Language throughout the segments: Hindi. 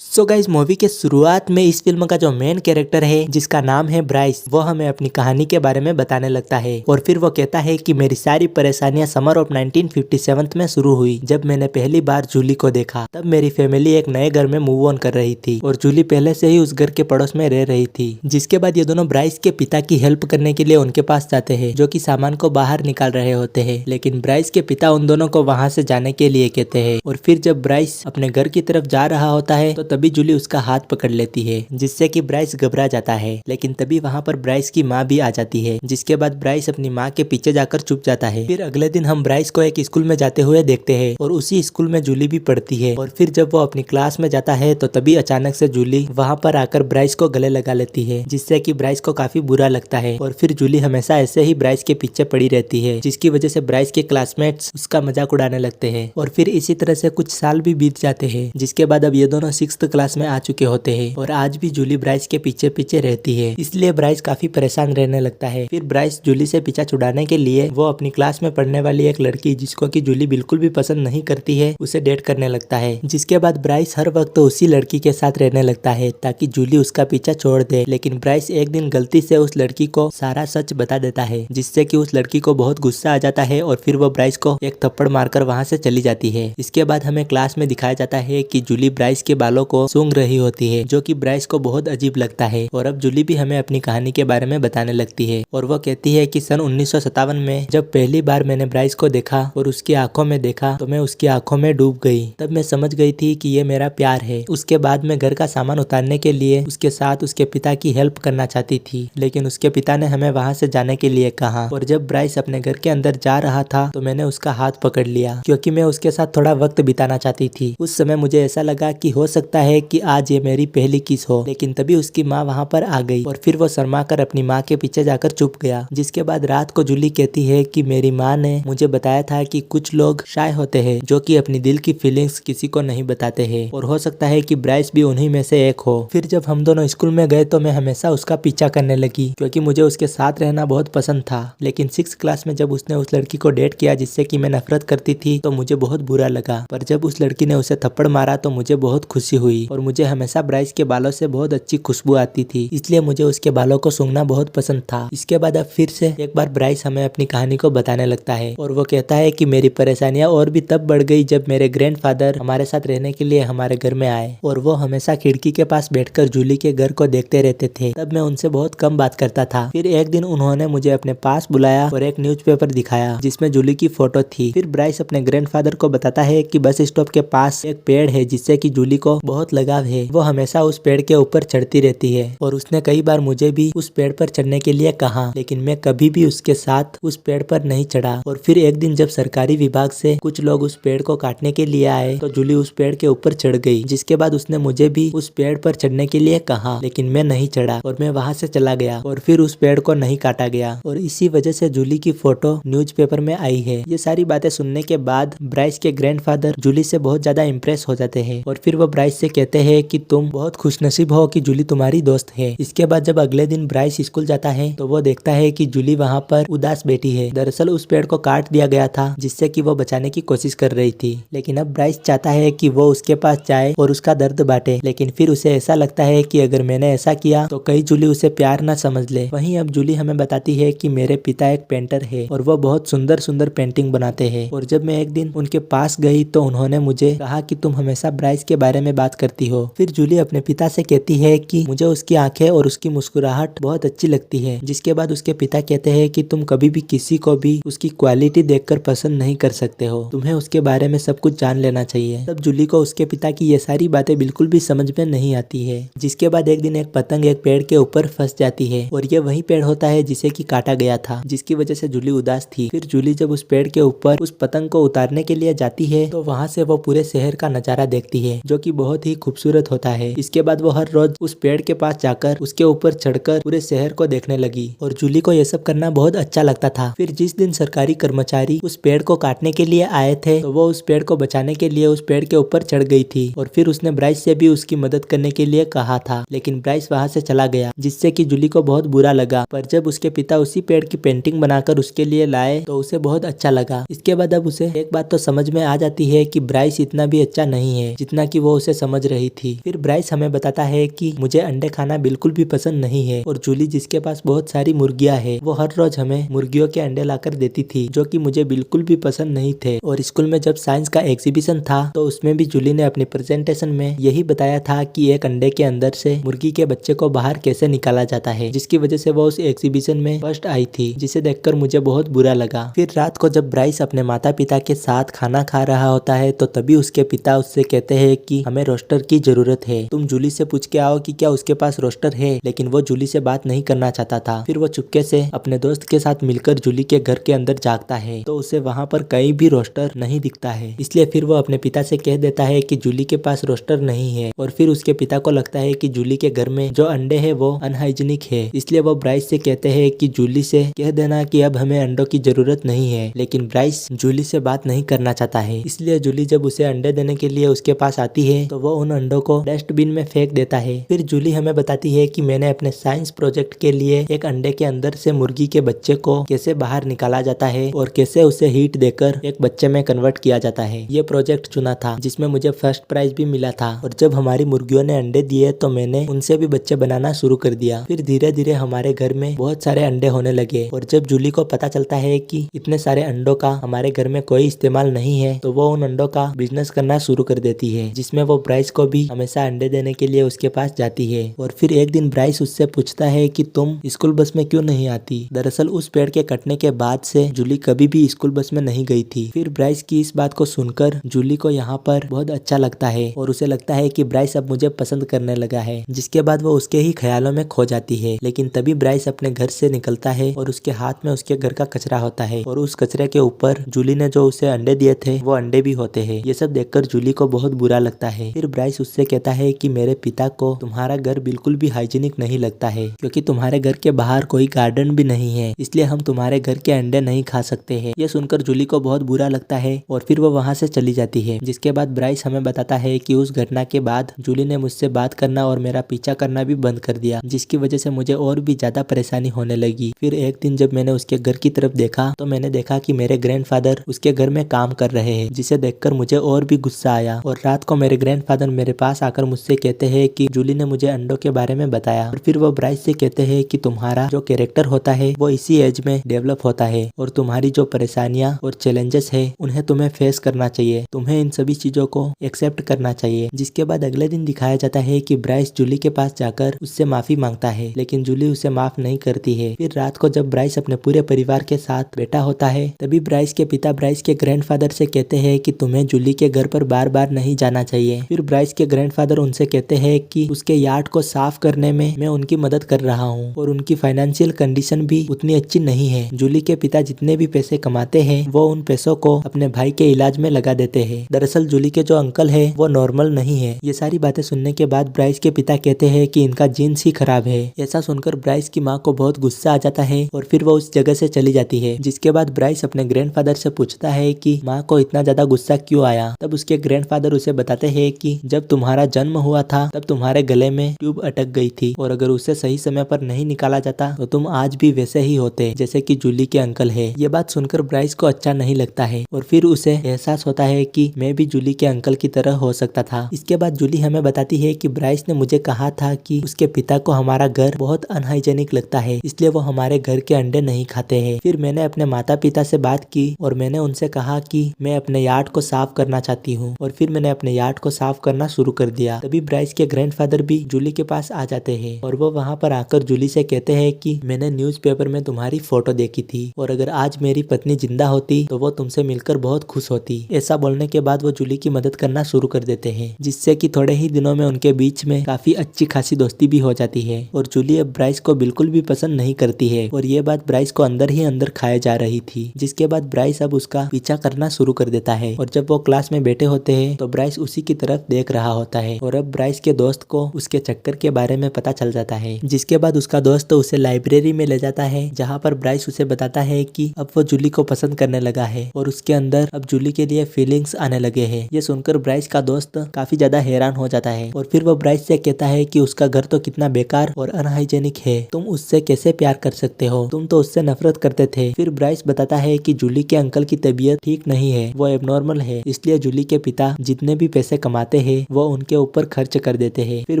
सो गाइस, मूवी के शुरुआत में इस फिल्म का जो मेन कैरेक्टर है जिसका नाम है ब्राइस, वो हमें अपनी कहानी के बारे में बताने लगता है। और फिर वो कहता है कि मेरी सारी परेशानियां समर ऑफ 1957 में शुरू हुई जब मैंने पहली बार जूली को देखा। तब मेरी फैमिली एक नए घर में मूव ऑन कर रही थी और जूली पहले से ही उस घर के पड़ोस में रह रही थी। जिसके बाद ये दोनों ब्राइस के पिता की हेल्प करने के लिए उनके पास जाते हैं, जो कि सामान को बाहर निकाल रहे होते हैं। लेकिन ब्राइस के पिता उन दोनों को वहां से जाने के लिए कहते हैं। और फिर जब ब्राइस अपने घर की तरफ जा रहा होता है तो तभी जूली उसका हाथ पकड़ लेती है, जिससे कि ब्राइस घबरा जाता है। लेकिन तभी वहां पर ब्राइस की माँ भी आ जाती है, जिसके बाद ब्राइस अपनी माँ के पीछे जाकर छुप जाता है। फिर अगले दिन हम ब्राइस को एक स्कूल में जाते हुए देखते हैं और उसी स्कूल में जूली भी पढ़ती है। और फिर जब वो अपनी क्लास में जाता है तो तभी अचानक से जूली वहां पर आकर ब्राइस को गले लगा लेती है, जिससे कि ब्राइस को काफी बुरा लगता है। और फिर जूली हमेशा ऐसे ही ब्राइस के पीछे पड़ी रहती है, जिसकी वजह से ब्राइस के क्लासमेट्स उसका मजाक उड़ाने लगते हैं। और फिर इसी तरह से कुछ साल भी बीत जाते हैं, जिसके बाद अब ये दोनों 6th क्लास में आ चुके होते हैं। और आज भी जूली ब्राइस के पीछे पीछे रहती है, इसलिए ब्राइस काफी परेशान रहने लगता है। फिर ब्राइस जूली से पीछा छुड़ाने के लिए वो अपनी क्लास में पढ़ने वाली एक लड़की, जिसको कि जूली बिल्कुल भी पसंद नहीं करती है, उसे डेट करने लगता है। जिसके बाद ब्राइस हर वक्त उसी लड़की के साथ रहने लगता है ताकि जूली उसका पीछा छोड़ दे। लेकिन ब्राइस एक दिन गलती से उस लड़की को सारा सच बता देता है, जिससे कि उस लड़की को बहुत गुस्सा आ जाता है और फिर वो ब्राइस को एक थप्पड़ मारकर वहां से चली जाती है। इसके बाद हमें क्लास में दिखाया जाता है कि जूली ब्राइस के बालों को सूंघ रही होती है, जो कि ब्राइस को बहुत अजीब लगता है। और अब जूली भी हमें अपनी कहानी के बारे में बताने लगती है और वो कहती है कि सन 1957 में जब पहली बार मैंने ब्राइस को देखा और उसकी आंखों में देखा तो मैं उसकी आंखों में डूब गई। तब मैं समझ गई थी कि ये मेरा प्यार है। उसके बाद मैं घर का सामान उतारने के लिए उसके साथ उसके पिता की हेल्प करना चाहती थी, लेकिन उसके पिता ने हमें वहां से जाने के लिए कहा। और जब ब्राइस अपने घर के अंदर जा रहा था तो मैंने उसका हाथ पकड़ लिया, क्योंकि मैं उसके साथ थोड़ा वक्त बिताना चाहती थी। उस समय मुझे ऐसा लगा कि हो सकता है कि आज ये मेरी पहली किस हो। लेकिन तभी उसकी माँ वहां पर आ गई और फिर वो शर्मा कर अपनी माँ के पीछे जाकर चुप गया। जिसके बाद रात को जूली कहती है कि मेरी माँ ने मुझे बताया था कि कुछ लोग शाय होते हैं जो कि अपनी दिल की फीलिंग्स किसी को नहीं बताते हैं, और हो सकता है कि ब्राइस भी उन्हीं में से एक हो। फिर जब हम दोनों स्कूल में गए तो मैं हमेशा उसका पीछा करने लगी, क्योंकि मुझे उसके साथ रहना बहुत पसंद था। लेकिन 6th क्लास में जब उसने उस लड़की को डेट किया जिससे कि मैं नफरत करती थी तो मुझे बहुत बुरा लगा। पर जब उस लड़की ने उसे थप्पड़ मारा तो मुझे बहुत खुशी हुई। और मुझे हमेशा ब्राइस के बालों से बहुत अच्छी खुशबू आती थी, इसलिए मुझे उसके बालों को सूंघना बहुत पसंद था। इसके बाद अब फिर से एक बार ब्राइस हमें अपनी कहानी को बताने लगता है और वो कहता है कि मेरी परेशानियां और भी तब बढ़ गई जब मेरे ग्रैंडफादर हमारे साथ रहने के लिए हमारे घर में आए और वो हमेशा खिड़की के पास बैठकर जूली के घर को देखते रहते थे। तब मैं उनसे बहुत कम बात करता था। फिर एक दिन उन्होंने मुझे अपने पास बुलाया और एक न्यूज़पेपर दिखाया जिसमें जूली की फोटो थी। फिर ब्राइस अपने ग्रैंडफादर को बताता है कि बस स्टॉप के पास एक पेड़ है जिससे कि जूली को बहुत लगाव है। वो हमेशा उस पेड़ के ऊपर चढ़ती रहती है और उसने कई बार मुझे भी उस पेड़ पर चढ़ने के लिए कहा, लेकिन मैं कभी भी उसके साथ उस पेड़ पर नहीं चढ़ा। और फिर एक दिन जब सरकारी विभाग से कुछ लोग उस पेड़ को काटने के लिए आए तो जूली उस पेड़ के ऊपर चढ़ गई। जिसके बाद उसने मुझे भी उस पेड़ पर चढ़ने के लिए कहा, लेकिन मैं नहीं चढ़ा और मैं वहां से चला गया और फिर उस पेड़ को नहीं काटा गया। और इसी वजह से जूली की फोटो न्यूज़पेपर में आई है। ये सारी बातें सुनने के बाद ब्राइस के ग्रैंडफादर जूली से बहुत ज्यादा इम्प्रेस हो जाते हैं और फिर वो ब्राइस से कहते हैं कि तुम बहुत खुशनसीब हो कि जूली तुम्हारी दोस्त है। इसके बाद जब अगले दिन ब्राइस स्कूल जाता है तो वो देखता है कि जूली वहां पर उदास बैठी है। दरअसल उस पेड़ को काट दिया गया था जिससे कि वो बचाने की कोशिश कर रही थी। लेकिन अब ब्राइस चाहता है कि वो उसके पास जाए और उसका दर्द बांटे, लेकिन फिर उसे ऐसा लगता है कि अगर मैंने ऐसा किया तो कहीं जूली उसे प्यार न समझ ले। वहीं अब जूली हमें बताती है कि मेरे पिता एक पेंटर है और वो बहुत सुंदर सुंदर पेंटिंग बनाते हैं। और जब मैं एक दिन उनके पास गई तो उन्होंने मुझे कहा कि तुम हमेशा ब्राइस के बारे में बात करती हो। फिर जूली अपने पिता से कहती है कि मुझे उसकी आंखें और उसकी मुस्कुराहट बहुत अच्छी लगती है। जिसके बाद उसके पिता कहते हैं कि तुम कभी भी किसी को भी उसकी क्वालिटी देखकर पसंद नहीं कर सकते हो, तुम्हें उसके बारे में सब कुछ जान लेना चाहिए। तब जूली को उसके पिता की ये सारी बातें बिल्कुल भी समझ में नहीं आती है। जिसके बाद एक दिन एक पतंग एक पेड़ के ऊपर फंस जाती है और ये वही पेड़ होता है जिसे कि काटा गया था, जिसकी वजह से जूली उदास थी। फिर जूली जब उस पेड़ के ऊपर उस पतंग को उतारने के लिए जाती है तो वहाँ से वो पूरे शहर का नजारा देखती है, जो कि बहुत ही खूबसूरत होता है। इसके बाद वो हर रोज उस पेड़ के पास जाकर उसके ऊपर चढ़कर पूरे शहर को देखने लगी और जूली को ये सब करना बहुत अच्छा लगता था। फिर जिस दिन सरकारी कर्मचारी उस पेड़ को काटने के लिए आए थे तो वो उस पेड़ को बचाने के लिए उस पेड़ के ऊपर चढ़ गई थी और फिर उसने ब्राइस से भी उसकी मदद करने के लिए कहा था, लेकिन ब्राइस वहाँ से चला गया, जिससे कि जूली को बहुत बुरा लगा। पर जब उसके पिता उसी पेड़ की पेंटिंग बनाकर उसके लिए लाए तो उसे बहुत अच्छा लगा। इसके बाद अब उसे एक बात तो समझ में आ जाती है कि ब्राइस इतना भी अच्छा नहीं है जितना कि वो उसे समझ रही थी। फिर ब्राइस हमें बताता है कि मुझे अंडे खाना बिल्कुल भी पसंद नहीं है और जूली जिसके पास बहुत सारी मुर्गियां है वो हर रोज हमें मुर्गियों के अंडे लाकर देती थी जो कि मुझे बिल्कुल भी पसंद नहीं थे। और स्कूल में जब साइंस का एग्जीबिशन था तो उसमें भी जूली ने अपनी प्रेजेंटेशन में यही बताया था कि एक अंडे के अंदर से मुर्गी के बच्चे को बाहर कैसे निकाला जाता है, जिसकी वजह से वो उस एग्जीबिशन में फर्स्ट आई थी, जिसे देखकर मुझे बहुत बुरा लगा। फिर रात को जब ब्राइस अपने माता पिता के साथ खाना खा रहा होता है तो तभी उसके पिता उससे कहते हैं कि हमें रोस्टर की जरूरत है, तुम जूली से पूछ के आओ कि क्या उसके पास रोस्टर है। लेकिन वो जूली से बात नहीं करना चाहता था। फिर वो चुपके से अपने दोस्त के साथ मिलकर जूली के घर के अंदर झांकता है तो उसे वहाँ पर कहीं भी रोस्टर नहीं दिखता है। इसलिए फिर वो अपने पिता से कह देता है कि जूली के पास रोस्टर नहीं है। और फिर उसके पिता को लगता है कि जूली के घर में जो अंडे है वो अनहाइजीनिक है, इसलिए वो ब्राइस से कहते हैं कि जूली से कह देना कि अब हमें अंडों की जरूरत नहीं है। लेकिन ब्राइस जूली से बात नहीं करना चाहता है, इसलिए जूली जब उसे अंडे देने के लिए उसके पास आती है तो वो उन अंडों को डस्टबिन में फेंक देता है। फिर जूली हमें बताती है कि मैंने अपने साइंस प्रोजेक्ट के लिए एक अंडे के अंदर से मुर्गी के बच्चे को कैसे बाहर निकाला जाता है और कैसे उसे हीट देकर एक बच्चे में कन्वर्ट किया जाता है, ये प्रोजेक्ट चुना था जिसमें मुझे फर्स्ट प्राइज भी मिला था। और जब हमारी मुर्गियों ने अंडे दिए तो मैंने उनसे भी बच्चे बनाना शुरू कर दिया। फिर धीरे धीरे हमारे घर में बहुत सारे अंडे होने लगे और जब जूली को पता चलता है कि इतने सारे अंडों का हमारे घर में कोई इस्तेमाल नहीं है तो वो उन अंडों का बिजनेस करना शुरू कर देती है, जिसमें वो ब्राइस को भी हमेशा अंडे देने के लिए उसके पास जाती है। और फिर एक दिन ब्राइस उससे पूछता है कि तुम स्कूल बस में क्यों नहीं आती। दरअसल उस पेड़ के कटने के बाद से जूली कभी भी स्कूल बस में नहीं गई थी। फिर ब्राइस की इस बात को सुनकर जूली को यहाँ पर बहुत अच्छा लगता है और उसे लगता है कि ब्राइस अब मुझे पसंद करने लगा है, जिसके बाद वो उसके ही ख्यालों में खो जाती है। लेकिन तभी ब्राइस अपने घर से निकलता है और उसके हाथ में उसके घर का कचरा होता है और उस कचरे के ऊपर जूली ने जो उसे अंडे दिए थे वो अंडे भी होते हैं। ये सब देखकर जूली को बहुत बुरा लगता है। फिर ब्राइस उससे कहता है कि मेरे पिता को तुम्हारा घर बिल्कुल भी हाइजीनिक नहीं लगता है, क्योंकि तुम्हारे घर के बाहर कोई गार्डन भी नहीं है, इसलिए हम तुम्हारे घर के अंडे नहीं खा सकते हैं। ये सुनकर जूली को बहुत बुरा लगता है और फिर वो वहाँ से चली जाती है। जिसके बाद ब्राइस हमें बताता है कि उस घटना के बाद जूली ने मुझसे बात करना और मेरा पीछा करना भी बंद कर दिया, जिसकी वजह से मुझे और भी ज्यादा परेशानी होने लगी। फिर एक दिन जब मैंने उसके घर की तरफ देखा तो मैंने देखा कि मेरे ग्रैंडफादर उसके घर में काम कर रहे हैं, जिसे देखकर मुझे और भी गुस्सा आया। और रात को मेरे ग्रैंडफादर मेरे पास आकर मुझसे कहते हैं कि जूली ने मुझे अंडों के बारे में बताया। और फिर वो ब्राइस से कहते हैं कि तुम्हारा जो कैरेक्टर होता है वो इसी एज में डेवलप होता है और तुम्हारी जो परेशानियां और चैलेंजेस है उन्हें तुम्हें फेस करना चाहिए, तुम्हें इन सभी चीजों को एक्सेप्ट करना चाहिए। जिसके बाद अगले दिन दिखाया जाता है कि ब्राइस जूली के पास जाकर उससे माफी मांगता है, लेकिन जूली उसे माफ नहीं करती है। फिर रात को जब ब्राइस अपने पूरे परिवार के साथ बैठा होता है तभी ब्राइस के पिता ब्राइस के ग्रैंडफादर से कहते हैं कि तुम्हें जूली के घर पर बार बार नहीं जाना चाहिए। फिर ब्राइस के ग्रैंडफादर उनसे कहते हैं कि उसके यार्ड को साफ करने में मैं उनकी मदद कर रहा हूँ और उनकी फाइनेंशियल कंडीशन भी उतनी अच्छी नहीं है। जूली के पिता जितने भी पैसे कमाते हैं वो उन पैसों को अपने भाई के इलाज में लगा देते हैं। दरअसल जूली के जो अंकल है वो नॉर्मल नहीं है। ये सारी बातें सुनने के बाद ब्राइस के पिता कहते हैं कि इनका जीन्स ही खराब है। ऐसा सुनकर ब्राइस की माँ को बहुत गुस्सा आ जाता है और फिर वो उस जगह से चली जाती है। जिसके बाद ब्राइस अपने ग्रैंडफादर से पूछता है कि माँ को इतना ज्यादा गुस्सा क्यों आया। तब उसके ग्रैंडफादर उसे बताते हैं कि जब तुम्हारा जन्म हुआ था तब तुम्हारे गले में ट्यूब अटक गई थी और अगर उसे सही समय पर नहीं निकाला जाता तो तुम आज भी वैसे ही होते जैसे कि जूली के अंकल है। ये बात सुनकर ब्राइस को अच्छा नहीं लगता है और फिर उसे एहसास होता है कि मैं भी जूली के अंकल की तरह हो सकता था। इसके बाद जूली हमें बताती है कि ब्राइस ने मुझे कहा था कि उसके पिता को हमारा घर बहुत अनहाइजेनिक लगता है, इसलिए वो हमारे घर के अंडे नहीं खाते हैं। फिर मैंने अपने माता पिता से बात की और मैंने उनसे कहा कि मैं अपने यार्ड को साफ करना चाहती हूँ और फिर मैंने अपने यार्ड को साफ करना शुरू कर दिया। तभी ब्राइस के ग्रैंडफादर भी जूली के पास आ जाते हैं और वो वहाँ पर आकर जूली से कहते हैं कि मैंने न्यूज़पेपर में तुम्हारी फोटो देखी थी और अगर आज मेरी पत्नी जिंदा होती तो वो तुमसे मिलकर बहुत खुश होती। ऐसा बोलने के बाद वो जूली की मदद करना शुरू कर देते हैं, जिससे कि थोड़े ही दिनों में उनके बीच में काफी अच्छी खासी दोस्ती भी हो जाती है और जूली अब ब्राइस को बिल्कुल भी पसंद नहीं करती है और ये बात ब्राइस को अंदर ही अंदर खाए जा रही थी। जिसके बाद ब्राइस अब उसका पीछा करना शुरू कर देता है और जब वो क्लास में बैठे होते हैं तो ब्राइस उसी की तरफ देख रहा होता है और अब ब्राइस के दोस्त को उसके चक्कर के बारे में पता चल जाता है। जिसके बाद उसका दोस्त तो उसे लाइब्रेरी में ले जाता है जहाँ पर ब्राइस उसे बताता है कि अब वो जूली को पसंद करने लगा है और उसके अंदर अब जूली के लिए फीलिंग्स आने लगे हैं। ये सुनकर ब्राइस का दोस्त काफी ज्यादा हैरान हो जाता है और फिर वो ब्राइस से कहता है कि उसका घर तो कितना बेकार और अनहाइजेनिक है, तुम उससे कैसे प्यार कर सकते हो, तुम तो उससे नफरत करते थे। फिर ब्राइस बताता है कि जूली के अंकल की तबीयत ठीक नहीं है, वो एबनॉर्मल है, इसलिए जूली के पिता जितने भी पैसे कमाते कमाते हैं वो उनके ऊपर खर्च कर देते हैं। फिर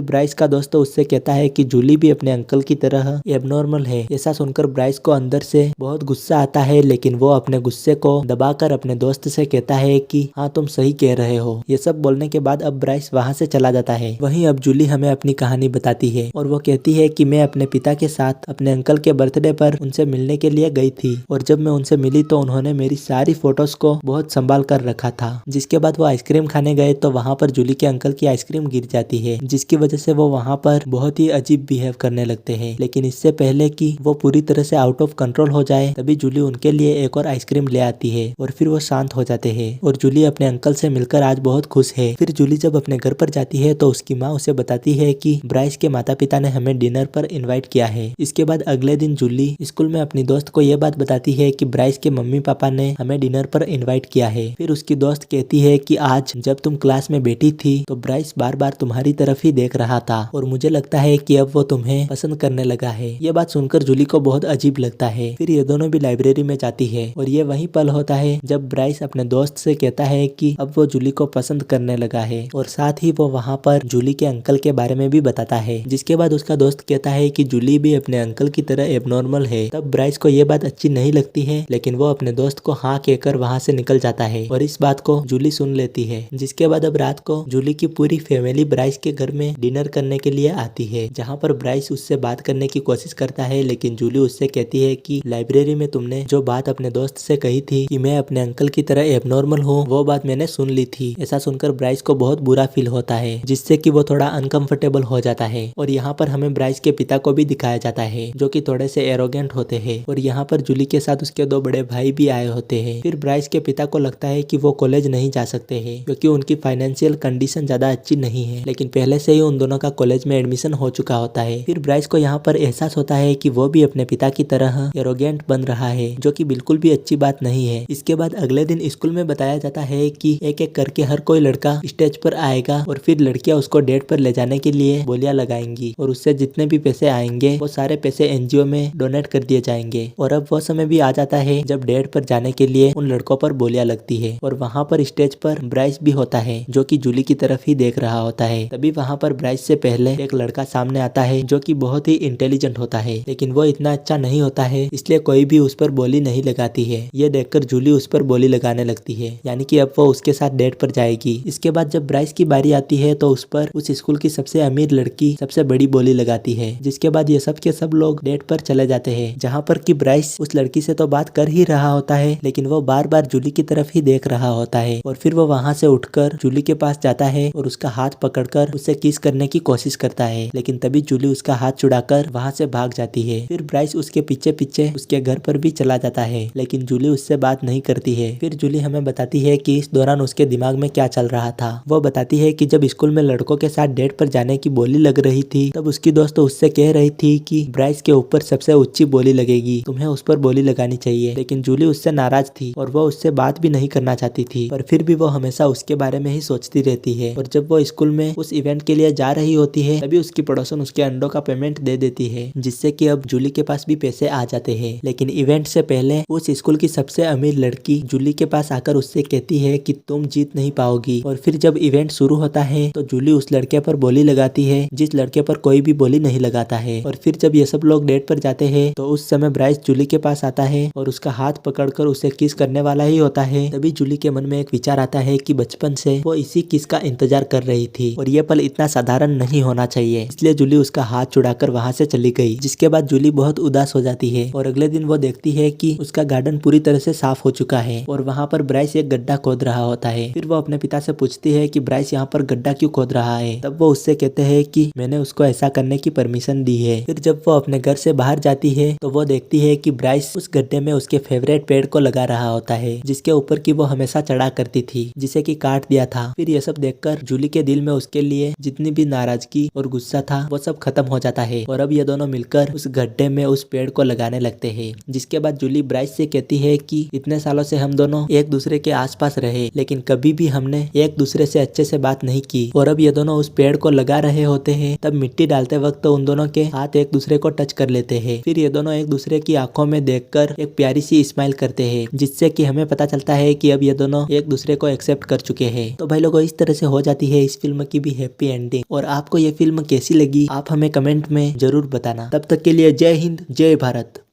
ब्राइस का दोस्त उससे कहता है कि जूली भी अपने अंकल की तरह एबनॉर्मल है। ऐसा सुनकर ब्राइस को अंदर से बहुत गुस्सा आता है, लेकिन वो अपने गुस्से को दबाकर अपने दोस्त से कहता है कि हाँ तुम सही कह रहे हो। ये सब बोलने के बाद अब ब्राइस वहाँ से चला जाता है। वहीं अब जूली हमें अपनी कहानी बताती है और वो कहती है कि मैं अपने पिता के साथ अपने अंकल के बर्थडे पर उनसे मिलने के लिए गई थी और जब मैं उनसे मिली तो उन्होंने मेरी सारी फोटोज को बहुत संभाल कर रखा था। जिसके बाद वो आइसक्रीम खाने गए तो वहाँ पर जूली के अंकल की आइसक्रीम गिर जाती है, जिसकी वजह से वो वहाँ पर बहुत ही अजीब बिहेव करने लगते हैं। लेकिन इससे पहले कि वो पूरी तरह से आउट ऑफ कंट्रोल हो जाए तभी जूली उनके लिए एक और आइसक्रीम ले आती है और फिर वो शांत हो जाते हैं और जूली अपने अंकल से मिलकर आज बहुत खुश है। फिर जूली जब अपने घर पर जाती है तो उसकी माँ उसे बताती है कि ब्राइस के माता पिता ने हमें डिनर पर इनवाइट किया है। इसके बाद अगले दिन जूली स्कूल में अपनी दोस्त को यह बात बताती है कि ब्राइस के मम्मी पापा ने हमें डिनर पर इनवाइट किया है। फिर उसकी दोस्त कहती है कि आज जब तुम क्लास में बैठी थी तो ब्राइस बार बार तुम्हारी तरफ ही देख रहा था और मुझे लगता है कि अब वो तुम्हें पसंद करने लगा है। ये बात सुनकर जूली को बहुत अजीब लगता है। फिर ये दोनों भी लाइब्रेरी में जाती है और ये वही पल होता है जब ब्राइस अपने दोस्त से कहता है कि अब वो जूली को पसंद करने लगा है और साथ ही वो वहाँ पर जूली के अंकल के बारे में भी बताता है। जिसके बाद उसका दोस्त कहता है कि जूली भी अपने अंकल की तरह एबनॉर्मल है। तब ब्राइस को ये बात अच्छी नहीं लगती है, लेकिन वो अपने दोस्त को हाँ कहकर वहाँ से निकल जाता है और इस बात को जूली सुन लेती है। जिसके बाद अब रात को जूली की पूरी फैमिली ब्राइस के घर में डिनर करने के लिए आती है, जहाँ पर ब्राइस उससे बात करने की कोशिश करता है, लेकिन जूली उससे कहती है कि लाइब्रेरी में तुमने जो बात अपने दोस्त से कही थी कि मैं अपने अंकल की तरह एबनॉर्मल हूँ, वो बात मैंने सुन ली थी। ऐसा सुनकर ब्राइस को बहुत बुरा फील होता है, जिससे कि वो थोड़ा अनकंफर्टेबल हो जाता है। और यहाँ पर हमें ब्राइस के पिता को भी दिखाया जाता है, जो कि थोड़े से एरोगेंट होते हैं और यहाँ पर जूली के साथ उसके दो बड़े भाई भी आए होते हैं। फिर ब्राइस के पिता को लगता है कि वो कॉलेज नहीं जा सकते हैं क्योंकि उनकी फाइनेंशियल कंडीशन ज्यादा अच्छी नहीं है, लेकिन पहले से ही उन दोनों का कॉलेज में एडमिशन हो चुका होता है। फिर ब्राइस को यहाँ पर एहसास होता है कि वो भी अपने पिता की तरह एरोगेंट बन रहा है, जो कि बिल्कुल भी अच्छी बात नहीं है। इसके बाद अगले दिन स्कूल में बताया जाता है कि एक एक करके हर कोई लड़का स्टेज पर आएगा और फिर लड़कियां उसको डेट पर ले जाने के लिए बोलियां लगाएंगी और उससे जितने भी पैसे आएंगे वो सारे पैसे एनजीओ में डोनेट कर दिए जाएंगे। और अब वो समय भी आ जाता है जब डेट पर जाने के लिए उन लड़कों पर बोलियां लगती है और वहाँ पर स्टेज पर ब्राइस भी होता है, जो कि जूली की तरफ ही देख रहा होता है। तभी वहाँ पर ब्राइस से पहले एक लड़का सामने आता है जो कि बहुत ही इंटेलिजेंट होता है, लेकिन वो इतना अच्छा नहीं होता है, इसलिए कोई भी उस पर बोली नहीं लगाती है। ये देखकर जूली उस पर बोली लगाने लगती है, यानी कि अब वो उसके साथ डेट पर जाएगी। इसके बाद जब ब्राइस की बारी आती है तो उस पर उस स्कूल की सबसे अमीर लड़की सबसे बड़ी बोली लगाती है। जिसके बाद ये सब के सब लोग डेट पर चले जाते हैं, जहाँ पर कि ब्राइस उस लड़की से तो बात कर ही रहा होता है, लेकिन वो बार बार जूली की तरफ ही देख रहा होता है। और फिर वो वहाँ से उठकर जूली के पास जाता है और उसका हाथ पकड़कर उसे किस करने की कोशिश करता है, लेकिन तभी जूली उसका हाथ छुड़ाकर वहाँ से भाग जाती है। फिर ब्राइस उसके पीछे पीछे उसके घर पर भी चला जाता है, लेकिन जूली उससे बात नहीं करती है। फिर जूली हमें बताती है कि इस दौरान उसके दिमाग में क्या चल रहा था। वो बताती है कि जब स्कूल में लड़कों के साथ डेट पर जाने की बोली लग रही थी तब उसकी दोस्त उससे कह रही थी कि ब्राइस के ऊपर सबसे ऊंची बोली लगेगी, तुम्हें उस पर बोली लगानी चाहिए। लेकिन जूली उससे नाराज थी और वो उससे बात भी नहीं करना चाहती थी, पर फिर भी वो हमेशा उसके बारे में ही सोचती रहती है। और जब वो स्कूल में उस इवेंट के लिए जा रही होती है तभी उसकी पड़ोसन उसके अंडों का पेमेंट दे देती है, जिससे कि अब जूली के पास भी पैसे आ जाते हैं। लेकिन इवेंट से पहले उस स्कूल की सबसे अमीर लड़की जूली के पास आकर उससे कहती है कि तुम जीत नहीं पाओगी। और फिर जब इवेंट शुरू होता है तो जूली उस लड़के पर बोली लगाती है जिस लड़के पर कोई भी बोली नहीं लगाता है। और फिर जब ये सब लोग डेट पर जाते हैं तो उस समय ब्राइस जूली के पास आता है और उसका हाथ पकड़कर उसे किस करने वाला ही होता है। तभी जूली के मन में एक विचार आता है कि बचपन से वो इसी किस का इंतजार कर रही थी और ये पल इतना साधारण नहीं होना चाहिए, इसलिए जूली उसका हाथ छुड़ाकर वहाँ से चली गई। जिसके बाद जूली बहुत उदास हो जाती है और अगले दिन वो देखती है कि उसका गार्डन पूरी तरह से साफ हो चुका है और वहाँ पर ब्राइस एक गड्ढा खोद रहा होता है। फिर वो अपने पिता से पूछती है कि ब्राइस यहाँ पर गड्ढा क्यों खोद रहा है। तब वो उससे कहते हैं कि मैंने उसको ऐसा करने की परमिशन दी है। फिर जब वो अपने घर से बाहर जाती है तो वो देखती है कि ब्राइस उस गड्ढे में उसके फेवरेट पेड़ को लगा रहा होता है, जिसके ऊपर की वो हमेशा चढ़ा करती थी, जिसे कि काट दिया था। फिर ये सब देखकर जूली के दिल में उसके लिए जितनी भी नाराजगी और गुस्सा था वो सब खत्म हो जाता है और अब ये दोनों मिलकर उस गड्ढे में उस पेड़ को लगाने लगते हैं। जिसके बाद जूली ब्राइस से कहती है कि इतने सालों से हम दोनों एक दूसरे के आसपास रहे, लेकिन कभी भी हमने एक दूसरे से अच्छे से बात नहीं की। और अब ये दोनों उस पेड़ को लगा रहे होते हैं, तब मिट्टी डालते वक्त उन दोनों के हाथ एक दूसरे को टच कर लेते हैं। फिर ये दोनों एक दूसरे की आंखों में देखकर एक प्यारी सी स्माइल करते हैं, जिससे कि हमें पता चलता है कि अब ये दोनों एक दूसरे को एक्सेप्ट कर चुके हैं। तो भाई लोगों, इस तरह से हो जाती है इस फिल्म की भी हैप्पी एंडिंग। और आपको ये फिल्म कैसी लगी आप हमें कमेंट में जरूर बताना। तब तक के लिए जय हिंद जय भारत।